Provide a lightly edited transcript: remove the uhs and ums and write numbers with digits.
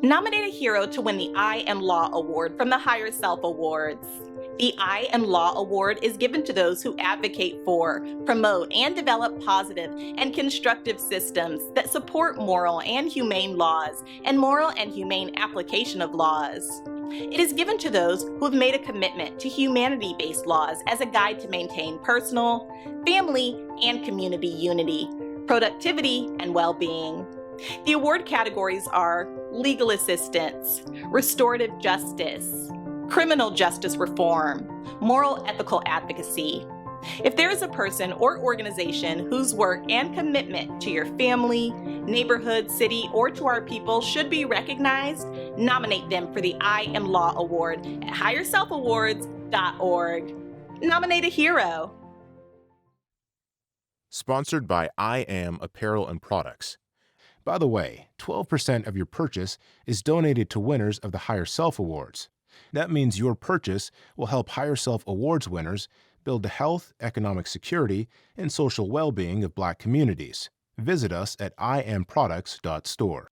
Nominate a hero to win the I Am Law Award from the HigherSelf Awards. The I Am Law Award is given to those who advocate for, promote, and develop positive and constructive systems that support moral and humane laws and moral and humane application of laws. It is given to those who have made a commitment to humanity-based laws as a guide to maintain personal, family, and community unity, productivity, and well-being. The award categories are legal assistance, restorative justice, criminal justice reform, moral ethical advocacy. If there is a person or organization whose work and commitment to your family, neighborhood, city, or to our people should be recognized, nominate them for the I Am Law Award at HigherSelfAwards.org. Nominate a hero. Sponsored by I Am Apparel and Products. By the way, 12% of your purchase is donated to winners of the HigherSelf Awards. That means your purchase will help HigherSelf Awards winners build the health, economic security, and social well-being of Black communities. Visit us at iamproducts.store.